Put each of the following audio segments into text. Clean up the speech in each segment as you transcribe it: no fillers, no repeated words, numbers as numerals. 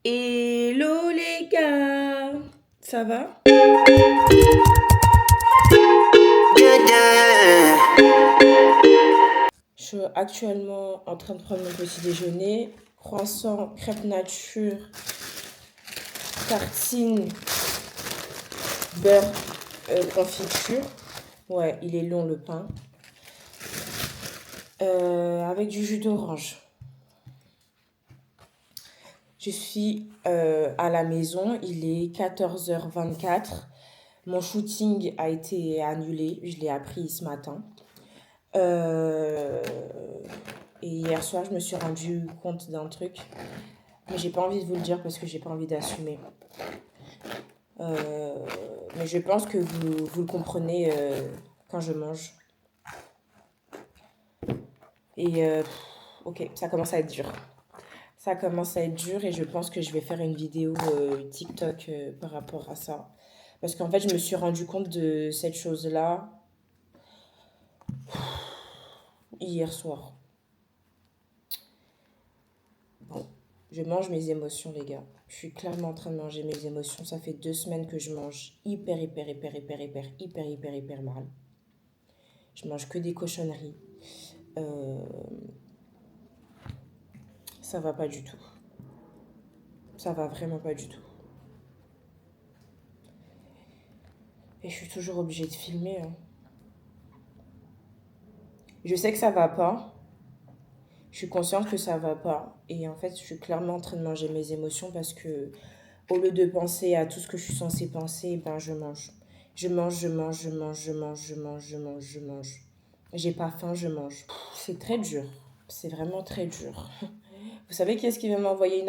Hello les gars, ça va? Je suis actuellement en train de prendre mon petit déjeuner. Croissant, crêpe nature, tartine, beurre, confiture. Ouais, il est long le pain. Avec du jus d'orange. Je suis à la maison, il est 14h24. Mon shooting a été annulé, je l'ai appris ce matin. Euh, et hier soir, je me suis rendu compte d'un truc, mais j'ai pas envie de vous le dire parce que j'ai pas envie d'assumer. Euh, mais je pense que vous le comprenez quand je mange. Et ok, ça commence à être dur. Ça commence à être dur et je pense que je vais faire une vidéo TikTok par rapport à ça. Parce qu'en fait, je me suis rendu compte de cette chose-là hier soir. Bon, je mange mes émotions, les gars. Je suis clairement en train de manger mes émotions. Ça fait 2 semaines que je mange hyper mal. Je mange que des cochonneries. Euh, Ça va pas du tout. Ça va vraiment pas du tout. Et je suis toujours obligée de filmer, hein. Je sais que ça va pas. Je suis consciente que ça va pas. Et en fait, je suis clairement en train de manger mes émotions parce que au lieu de penser à tout ce que je suis censée penser, ben je mange. Je mange, je mange, je mange, je mange, je mange, je mange, je mange. J'ai pas faim, je mange. C'est très dur. C'est vraiment très dur. Vous savez qui est-ce qui vient m'envoyer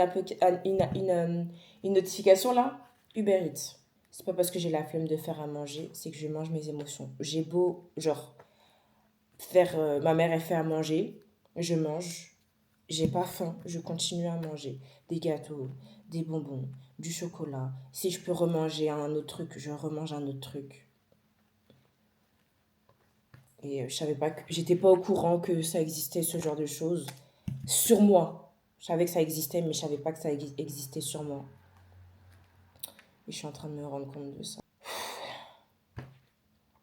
une notification là? Uber Eats. C'est pas parce que j'ai la flemme de faire à manger, c'est que je mange mes émotions. J'ai beau, genre, faire. Ma mère, elle fait à manger, je mange. J'ai pas faim, je continue à manger. Des gâteaux, des bonbons, du chocolat. Si je peux remanger un autre truc, je remange un autre truc. Et je savais pas que. J'étais pas au courant que ça existait, ce genre de choses. Sur moi. Je savais que ça existait, mais je savais pas que ça existait sur moi. Et je suis en train de me rendre compte de ça.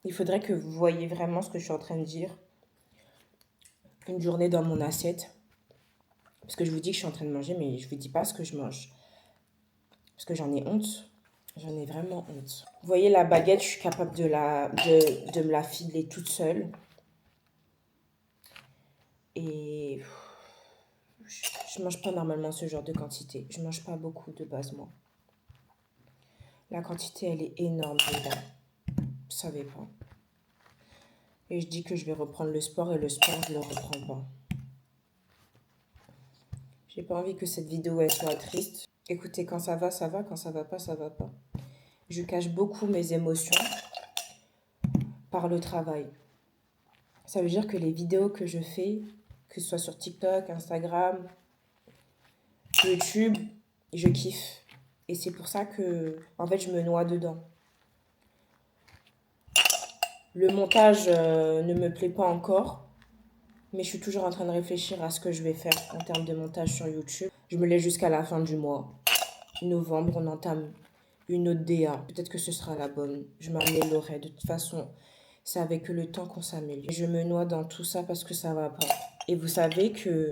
Il faudrait que vous voyez vraiment ce que je suis en train de dire. Une journée dans mon assiette. Parce que je vous dis que je suis en train de manger, mais je vous dis pas ce que je mange. Parce que j'en ai honte. J'en ai vraiment honte. Vous voyez, la baguette, je suis capable de me la filer toute seule. Et je mange pas normalement ce genre de quantité. Je mange pas beaucoup de base, moi. La quantité, elle est énorme, les gars. Vous savez pas. Et je dis que je vais reprendre le sport et le sport, je le reprends pas. J'ai pas envie que cette vidéo, elle soit triste. Écoutez, quand ça va, ça va. Quand ça va pas, ça va pas. Je cache beaucoup mes émotions par le travail. Ça veut dire que les vidéos que je fais, que ce soit sur TikTok, Instagram, YouTube, je kiffe. Et c'est pour ça que, en fait, je me noie dedans. Le montage ne me plaît pas encore, mais je suis toujours en train de réfléchir à ce que je vais faire en termes de montage sur YouTube. Je me laisse jusqu'à la fin du mois. Novembre, on entame une autre DA. Peut-être que ce sera la bonne. Je m'améliorerai. De toute façon, c'est avec le temps qu'on s'améliore. Je me noie dans tout ça parce que ça va pas. Et vous savez que,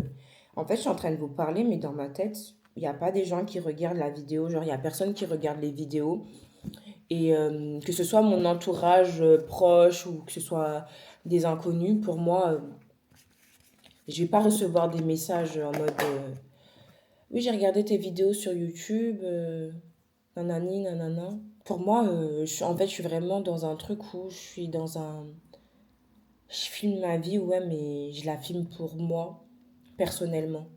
en fait, je suis en train de vous parler, mais dans ma tête, il n'y a pas des gens qui regardent la vidéo. Genre, il n'y a personne qui regarde les vidéos. Et que ce soit mon entourage proche ou que ce soit des inconnus, pour moi, je vais pas recevoir des messages en mode oui, j'ai regardé tes vidéos sur YouTube, nanani, nanana. Pour moi, en fait, je suis vraiment dans un truc où je suis dans un. Je filme ma vie, ouais, mais je la filme pour moi, personnellement.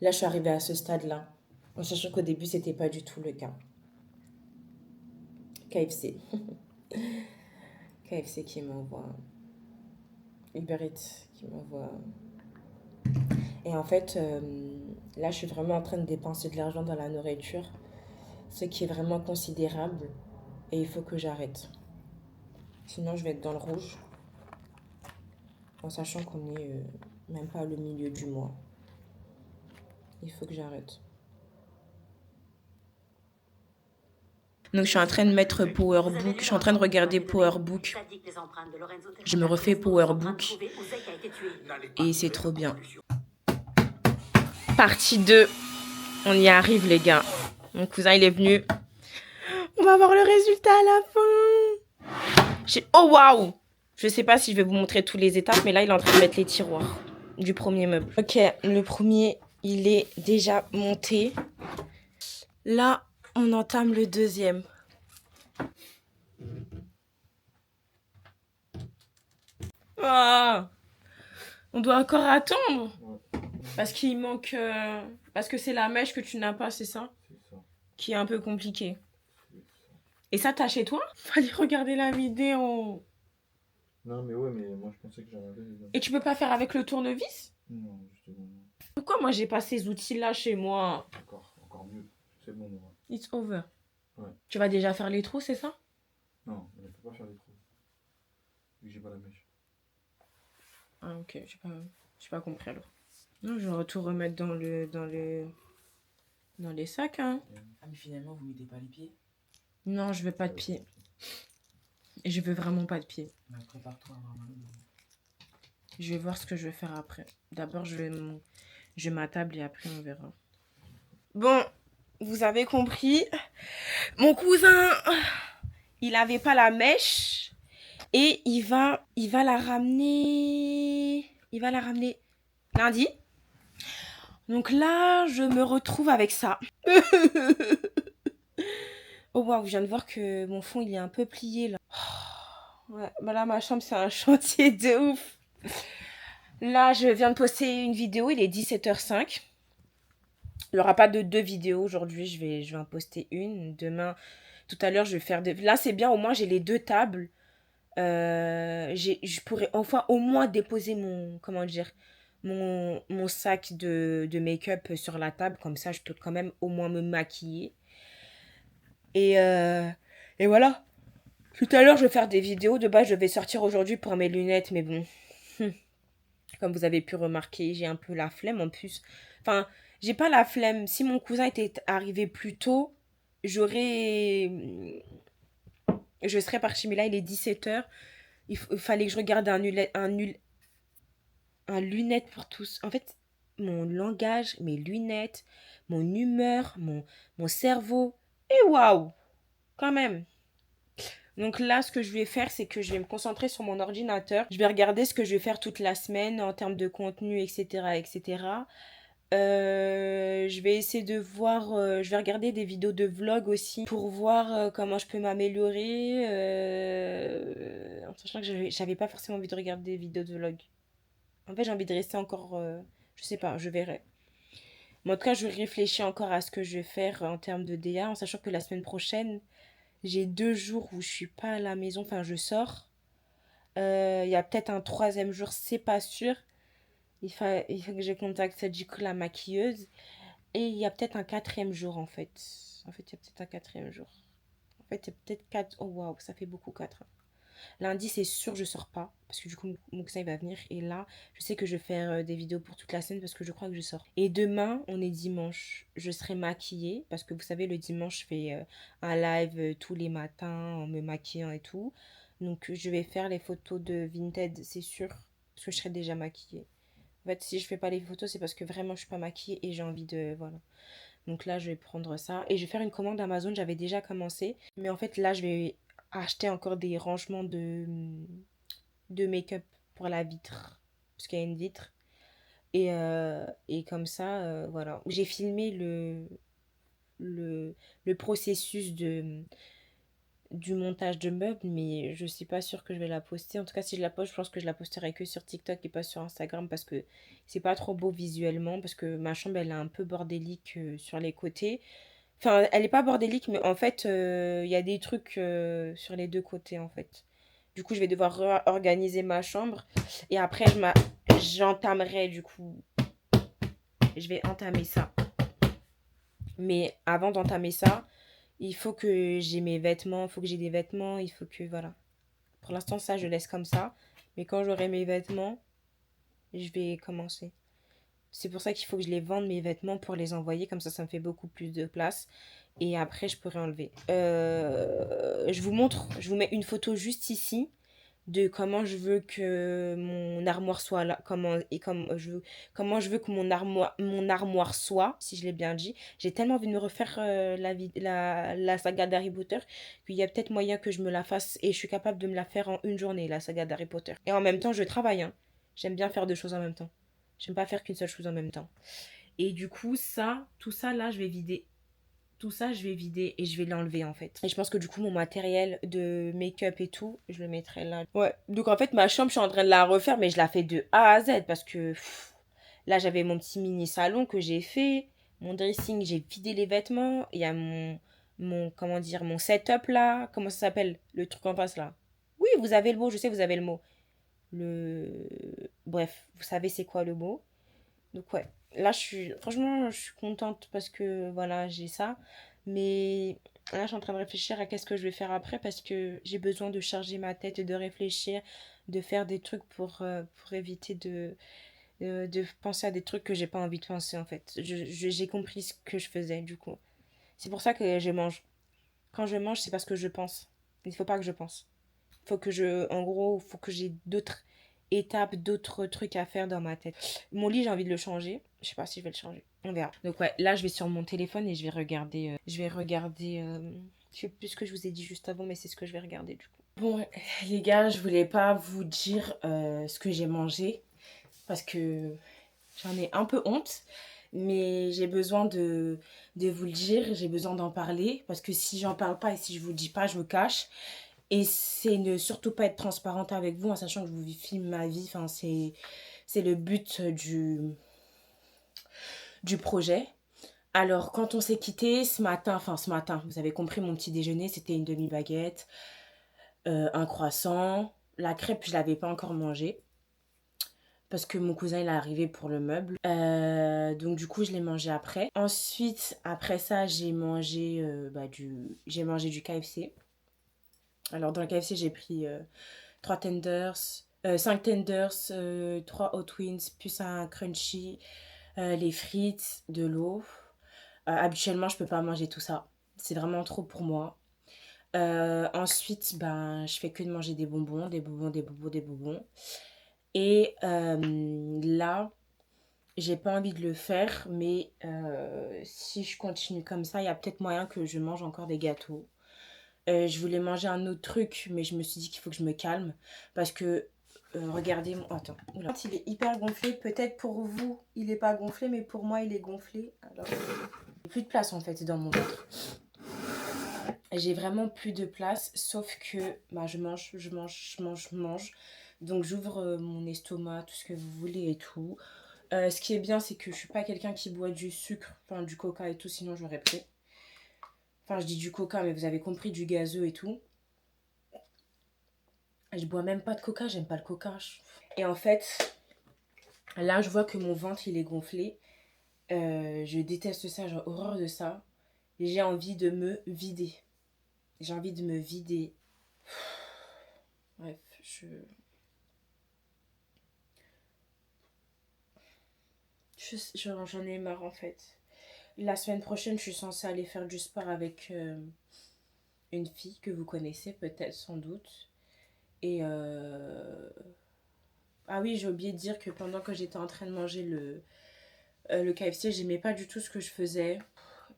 Là, je suis arrivée à ce stade-là, en sachant qu'au début, c'était pas du tout le cas. KFC. KFC qui m'envoie. Uber Eats qui m'envoie. Et en fait, là, je suis vraiment en train de dépenser de l'argent dans la nourriture, ce qui est vraiment considérable. Et il faut que j'arrête. Sinon, je vais être dans le rouge, en sachant qu'on est même pas le milieu du mois. Il faut que j'arrête. Donc, je suis en train de mettre PowerBook. Je suis en train de regarder PowerBook. Je me refais PowerBook. Et c'est trop bien. Partie 2. On y arrive, les gars. Mon cousin, il est venu. On va voir le résultat à la fin. Oh, waouh! Je sais pas si je vais vous montrer toutes les étapes, mais là, il est en train de mettre les tiroirs du premier meuble. Ok, le premier, il est déjà monté. Là, on entame le deuxième. Ah, on doit encore attendre. Parce qu'il manque... Parce que c'est la mèche que tu n'as pas, c'est ça? C'est ça. Qui est un peu compliqué. Et ça, t'as chez toi? Fallait regarder la vidéo. Non, mais ouais, mais moi je pensais que j'en avais. Et tu peux pas faire avec le tournevis? Non, justement. Pourquoi moi j'ai pas ces outils-là chez moi? Encore mieux. C'est bon, moi. It's over. Ouais. Tu vas déjà faire les trous, c'est ça? Non, mais je peux pas faire les trous. Vu que j'ai pas la mèche. Ah, ok, j'ai pas compris alors. Non, je vais tout remettre dans les sacs, hein. Ah, mais finalement, vous mettez pas les pieds? Non, je veux pas de pied. Et je veux vraiment pas de pied. Bah, prépare-toi à avoir mal. Je vais voir ce que je vais faire après. D'abord, je vais m'attable et après on verra. Bon, vous avez compris. Mon cousin, il avait pas la mèche et il va la ramener. Il va la ramener lundi. Donc là, je me retrouve avec ça. Oh waouh, je viens de voir que mon fond il est un peu plié là. Ouais, bah là ma chambre c'est un chantier de ouf. Là, je viens de poster une vidéo, il est 17h05. Il n'y aura pas de 2 vidéos aujourd'hui, je vais en poster une. Demain, tout à l'heure, je vais faire... Là, c'est bien, au moins, j'ai les 2 tables. Je pourrais enfin au moins déposer comment dire, mon sac de make-up sur la table. Comme ça, je peux quand même au moins me maquiller. Et voilà. Tout à l'heure, je vais faire des vidéos. De base, je vais sortir aujourd'hui pour mes lunettes, mais bon... Comme vous avez pu remarquer, j'ai un peu la flemme en plus. Enfin, j'ai pas la flemme. Si mon cousin était arrivé plus tôt, je serais partie. Mais là, il est 17h. Il fallait que je regarde un lunette pour tous. En fait, mon langage, mes lunettes, mon humeur, mon cerveau. Et waouh! Quand même. Donc là, ce que je vais faire, c'est que je vais me concentrer sur mon ordinateur. Je vais regarder ce que je vais faire toute la semaine en termes de contenu, etc., etc. Je vais essayer de voir, je vais regarder des vidéos de vlog aussi pour voir comment je peux m'améliorer. En sachant que j'avais pas forcément envie de regarder des vidéos de vlog. En fait, j'ai envie de rester encore, je sais pas, je verrai. Mais en tout cas, je réfléchis encore à ce que je vais faire en termes de DA, en sachant que la semaine prochaine, j'ai 2 jours où je suis pas à la maison, enfin je sors. Il y a peut-être un troisième jour, c'est pas sûr. Il faut que je contacte du coup la maquilleuse. Et il y a peut-être un quatrième jour en fait. En fait, il y a peut-être un quatrième jour. En fait, il y a peut-être 4. Oh waouh, ça fait beaucoup 4. Lundi, c'est sûr, je sors pas. Parce que du coup, mon cousin il va venir. Et là, je sais que je vais faire des vidéos pour toute la semaine parce que je crois que je sors. Et demain, on est dimanche. Je serai maquillée. Parce que vous savez, le dimanche, je fais un live tous les matins en me maquillant et tout. Donc, je vais faire les photos de Vinted, c'est sûr. Parce que je serai déjà maquillée. En fait, si je fais pas les photos, c'est parce que vraiment je suis pas maquillée et j'ai envie de... Voilà. Donc là, je vais prendre ça. Et je vais faire une commande Amazon, j'avais déjà commencé. Mais en fait, là, je vais acheter encore des rangements de make-up pour la vitre. Parce qu'il y a une vitre. Et comme ça, voilà. J'ai filmé le processus du montage de meubles, mais je suis pas sûre que je vais la poster. En tout cas, si je la poste, je pense que je la posterai que sur TikTok et pas sur Instagram parce que c'est pas trop beau visuellement, parce que ma chambre, elle est un peu bordélique sur les côtés. Enfin, elle est pas bordélique, mais en fait, il y a des trucs sur les 2 côtés, en fait. Du coup, je vais devoir réorganiser ma chambre et après, j'entamerai, du coup, je vais entamer ça. Mais avant d'entamer ça, il faut que j'ai mes vêtements, il faut que j'ai des vêtements, il faut que, voilà. Pour l'instant, ça, je laisse comme ça. Mais quand j'aurai mes vêtements, je vais commencer. C'est pour ça qu'il faut que je les vende, mes vêtements, pour les envoyer. Comme ça me fait beaucoup plus de place. Et après, je pourrais enlever. Je vous montre, je vous mets une photo juste ici de comment je veux que mon armoire soit là, comment je veux que mon armoire soit, si je l'ai bien dit. J'ai tellement envie de me refaire la saga d'Harry Potter qu'il y a peut-être moyen que je me la fasse et je suis capable de me la faire en une journée, la saga d'Harry Potter. Et en même temps, je travaille, hein. J'aime bien faire deux choses en même temps. J'aime pas faire qu'une seule chose en même temps. Et du coup, tout ça là, je vais vider. Tout ça, je vais vider et je vais l'enlever en fait. Et je pense que du coup, mon matériel de make-up et tout, je le mettrai là. Ouais, donc en fait, ma chambre, je suis en train de la refaire, mais je la fais de A à Z parce que là, j'avais mon petit mini salon que j'ai fait. Mon dressing, j'ai vidé les vêtements. Il y a comment dire, mon setup là. Comment ça s'appelle? Le truc en face là. Oui, vous avez le mot, je sais, vous avez le mot. Le. Bref, vous savez c'est quoi le mot. Donc ouais, là franchement, je suis contente parce que voilà, j'ai ça. Mais là, je suis en train de réfléchir à qu'est-ce que je vais faire après parce que j'ai besoin de charger ma tête et de réfléchir, de faire des trucs pour éviter de penser à des trucs que j'ai pas envie de penser en fait. J'ai compris ce que je faisais du coup. C'est pour ça que je mange. Quand je mange, c'est parce que je pense. Il faut pas que je pense. En gros, faut que j'ai d'autres étapes, d'autres trucs à faire dans ma tête. Mon lit, j'ai envie de le changer. Je sais pas si je vais le changer. On verra. Donc ouais, là, je vais sur mon téléphone et je sais plus ce que je vous ai dit juste avant, mais c'est ce que je vais regarder du coup. Bon, les gars, je voulais pas vous dire ce que j'ai mangé parce que j'en ai un peu honte. Mais j'ai besoin de vous le dire, j'ai besoin d'en parler parce que si j'en parle pas et si je vous le dis pas, je me cache. Et c'est ne surtout pas être transparente avec vous en sachant que je vous filme ma vie. Enfin, c'est le but du projet. Alors, quand on s'est quitté ce matin, vous avez compris, mon petit déjeuner, c'était une demi-baguette, un croissant. La crêpe, je l'avais pas encore mangée parce que mon cousin il est arrivé pour le meuble. Donc du coup, je l'ai mangé après. Ensuite, après ça, j'ai mangé du KFC. Alors dans le KFC, j'ai pris 3 tenders, 5 tenders, 3 hot wings, plus un crunchy, les frites, de l'eau. Habituellement, je peux pas manger tout ça. C'est vraiment trop pour moi. Ensuite, ben, je fais que de manger des bonbons, des bonbons, des bonbons, des bonbons. Et là, j'ai pas envie de le faire, mais si je continue comme ça, il y a peut-être moyen que je mange encore des gâteaux. Je voulais manger un autre truc, mais je me suis dit qu'il faut que je me calme. Parce que, regardez, attends, oula. Il est hyper gonflé. Peut-être pour vous, il est pas gonflé, mais pour moi, il est gonflé. Alors, plus de place en fait dans mon ventre. J'ai vraiment plus de place, sauf que bah, je mange. Donc j'ouvre mon estomac, tout ce que vous voulez et tout. Ce qui est bien, c'est que je suis pas quelqu'un qui boit du sucre, enfin du coca et tout, sinon j'aurais pris. Enfin, je dis du coca, mais vous avez compris, du gazeux et tout. Je bois même pas de coca, j'aime pas le coca. Et en fait, là, je vois que mon ventre, il est gonflé. Je déteste ça, j'ai horreur de ça. J'ai envie de me vider. J'ai envie de me vider. Bref, j'en ai marre en fait. La semaine prochaine, je suis censée aller faire du sport avec une fille que vous connaissez peut-être, sans doute. Et ah oui, j'ai oublié de dire que pendant que j'étais en train de manger le KFC, j'aimais pas du tout ce que je faisais.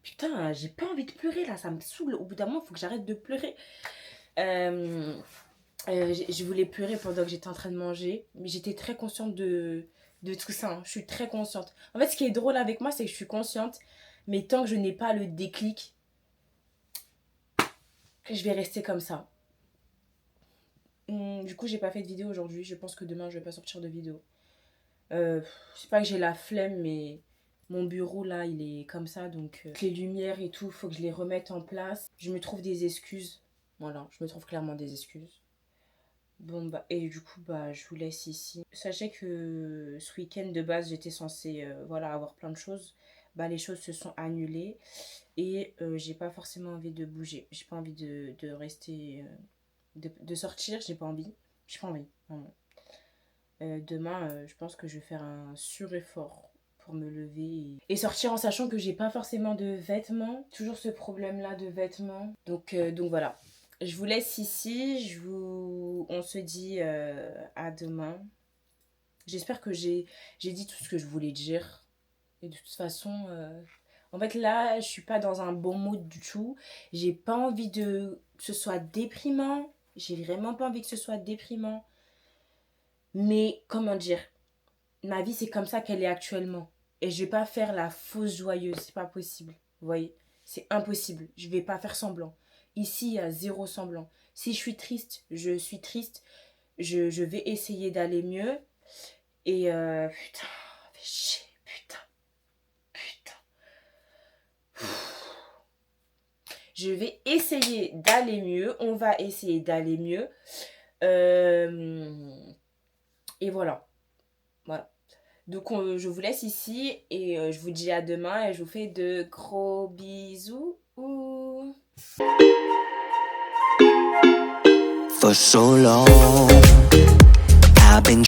Putain, j'ai pas envie de pleurer là, ça me saoule. Au bout d'un moment, il faut que j'arrête de pleurer. Je voulais pleurer pendant que j'étais en train de manger, mais j'étais très consciente de tout ça, hein. Je suis très consciente. En fait, ce qui est drôle avec moi, c'est que je suis consciente, mais tant que je n'ai pas le déclic, je vais rester comme ça. Du coup, j'ai pas fait de vidéo aujourd'hui. Je pense que demain, je vais pas sortir de vidéo. C'est pas que j'ai la flemme, mais mon bureau là, il est comme ça, donc les lumières et tout, faut que je les remette en place. Je me trouve des excuses. Voilà, je me trouve clairement des excuses. Bon, bah, et du coup, bah, je vous laisse ici. Sachez que ce week-end, de base, j'étais censée voilà, avoir plein de choses. Bah, les choses se sont annulées et j'ai pas forcément envie de bouger. J'ai pas envie de rester, de sortir, j'ai pas envie. J'ai pas envie, vraiment. Demain, je pense que je vais faire un sur-effort pour me lever et sortir en sachant que j'ai pas forcément de vêtements. Toujours ce problème-là de vêtements. Donc voilà. Je vous laisse ici. On se dit à demain. J'espère que j'ai dit tout ce que je voulais dire. Et de toute façon, en fait là, je suis pas dans un bon mood du tout. J'ai pas envie que ce soit déprimant. J'ai vraiment pas envie que ce soit déprimant. Mais comment dire, ma vie c'est comme ça qu'elle est actuellement. Et je vais pas faire la fausse joyeuse, c'est pas possible. Vous voyez, c'est impossible. Je vais pas faire semblant. Ici, il y a zéro semblant. Si je suis triste, je suis triste. Je vais essayer d'aller mieux. Et putain, fais chier, putain. Je vais essayer d'aller mieux. On va essayer d'aller mieux. Et voilà. Voilà. Donc, je vous laisse ici et je vous dis à demain et je vous fais de gros bisous. For so long, I've been